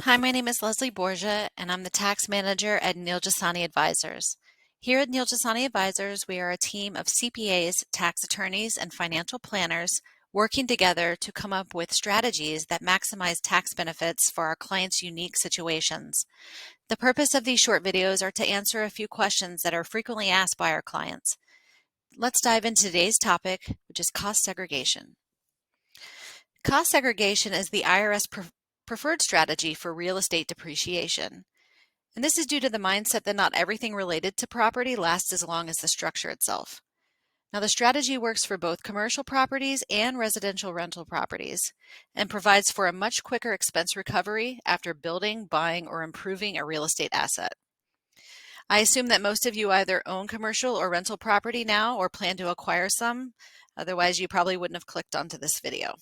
Hi, my name is Leslie Borgia, and I'm the tax manager at Neil Jasani Advisors. Here at Neil Jasani Advisors, we are a team of CPAs, tax attorneys, and financial planners working together to come up with strategies that maximize tax benefits for our clients' unique situations. The purpose of these short videos are to answer a few questions that are frequently asked by our clients. Let's dive into today's topic, which is cost segregation. Cost segregation is the IRS preferred strategy for real estate depreciation. And this is due to the mindset that not everything related to property lasts as long as the structure itself. Now, the strategy works for both commercial properties and residential rental properties and provides for a much quicker expense recovery after building, buying, or improving a real estate asset. I assume that most of you either own commercial or rental property now or plan to acquire some. Otherwise, you probably wouldn't have clicked onto this video.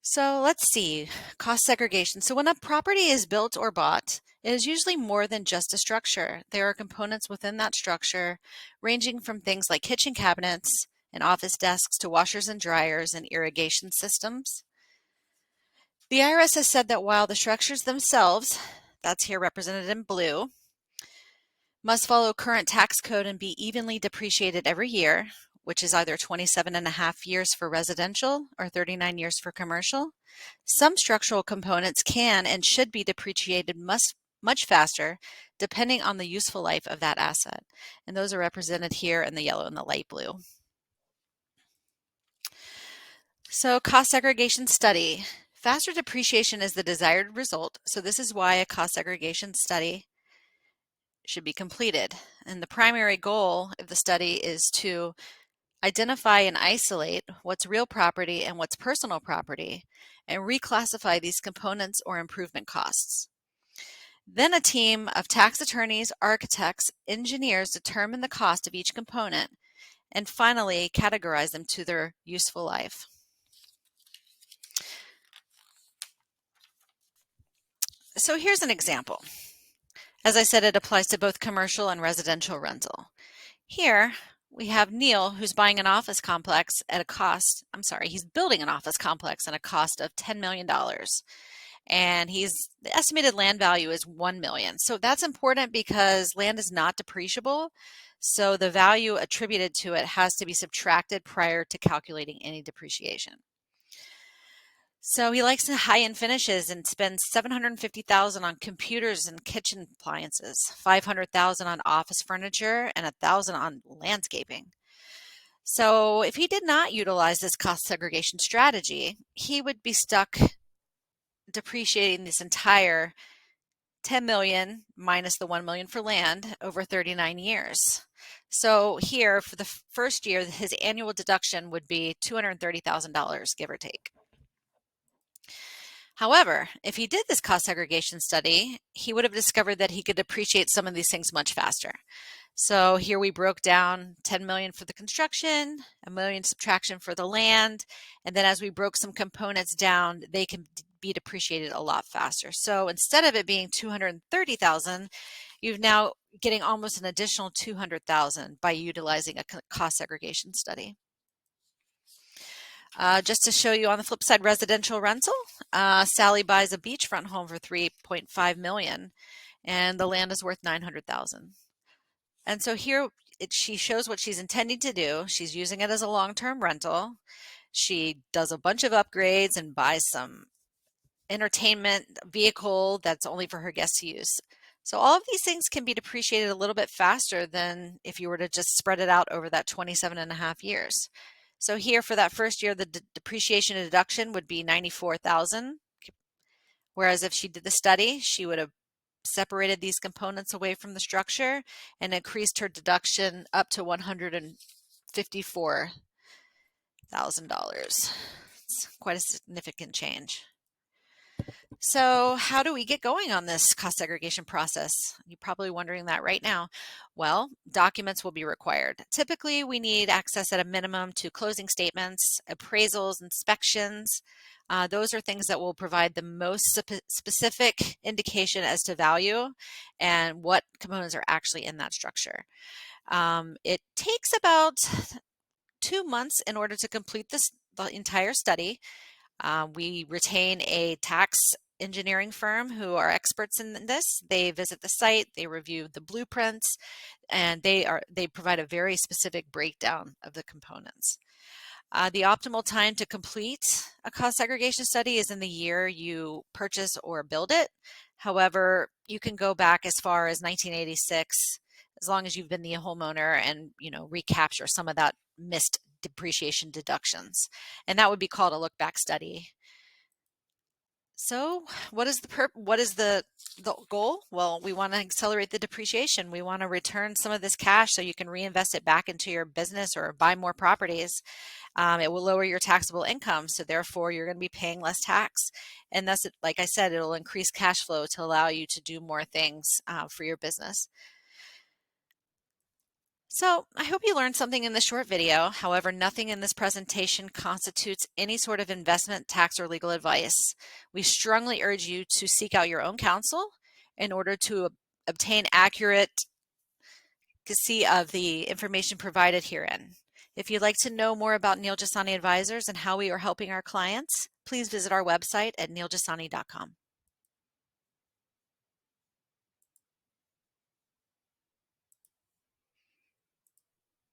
So let's see, cost segregation. So when a property is built or bought, it is usually more than just a structure. There are components within that structure, ranging from things like kitchen cabinets and office desks to washers and dryers and irrigation systems. The IRS has said that while the structures themselves, that's here represented in blue, must follow current tax code and be evenly depreciated every year, which is either 27.5 years for residential or 39 years for commercial. Some structural components can and should be depreciated much faster, depending on the useful life of that asset. And those are represented here in the yellow and the light blue. So, cost segregation study. Faster depreciation is the desired result, so this is why a cost segregation study should be completed. And the primary goal of the study is to identify and isolate what's real property and what's personal property, and reclassify these components or improvement costs. Then a team of tax attorneys, architects, engineers determine the cost of each component, and finally categorize them to their useful life. So here's an example. As I said, it applies to both commercial and residential rental. Here, we have Neil, who's buying an office complex at a cost, he's building an office complex at a cost of $10 million. And the estimated land value is $1 million. So that's important because land is not depreciable. So the value attributed to it has to be subtracted prior to calculating any depreciation. So he likes high-end finishes and spends $750,000 on computers and kitchen appliances, $500,000 on office furniture, and $1,000 on landscaping. So if he did not utilize this cost segregation strategy, he would be stuck depreciating this entire $10 million minus the $1 million for land over 39 years. So here, for the first year, his annual deduction would be $230,000, give or take. However, if he did this cost segregation study, he would have discovered that he could depreciate some of these things much faster. So here we broke down 10 million for the construction, $1 million subtraction for the land, and then as we broke some components down, they can be depreciated a lot faster. So instead of it being 230,000, you've now getting almost an additional 200,000 by utilizing a cost segregation study. Just to show you on the flip side, residential rental, Sally buys a beachfront home for $3.5 million, and the land is worth $900,000. And so here she shows what she's intending to do. She's using it as a long-term rental. She does a bunch of upgrades and buys some entertainment vehicle that's only for her guests to use. So all of these things can be depreciated a little bit faster than if you were to just spread it out over that 27.5 years. So here for that first year, the depreciation deduction would be $94,000. Whereas if she did the study, she would have separated these components away from the structure and increased her deduction up to $154,000. It's quite a significant change. So how do we get going on this cost segregation process? You're probably wondering that right now. Well, documents will be required. Typically, we need access at a minimum to closing statements, appraisals, inspections. Those are things that will provide the most specific indication as to value and what components are actually in that structure. It takes about 2 months in order to complete the entire study. We retain a tax engineering firm who are experts in this. They visit the site, they review the blueprints, and they provide a very specific breakdown of the components. The optimal time to complete a cost segregation study is in the year you purchase or build it. However, you can go back as far as 1986, as long as you've been the homeowner and recapture some of that missed depreciation deductions. And that would be called a look back study. So what is the goal? Well, we want to accelerate the depreciation. We want to return some of this cash so you can reinvest it back into your business or buy more properties. It will lower your taxable income, so therefore you're going to be paying less tax. And thus, like I said, it'll increase cash flow to allow you to do more things for your business. So I hope you learned something in this short video. However, nothing in this presentation constitutes any sort of investment, tax, or legal advice. We strongly urge you to seek out your own counsel in order to obtain accurate efficacy of the information provided herein. If you'd like to know more about Neil Jasani Advisors and how we are helping our clients, please visit our website at neeljasani.com.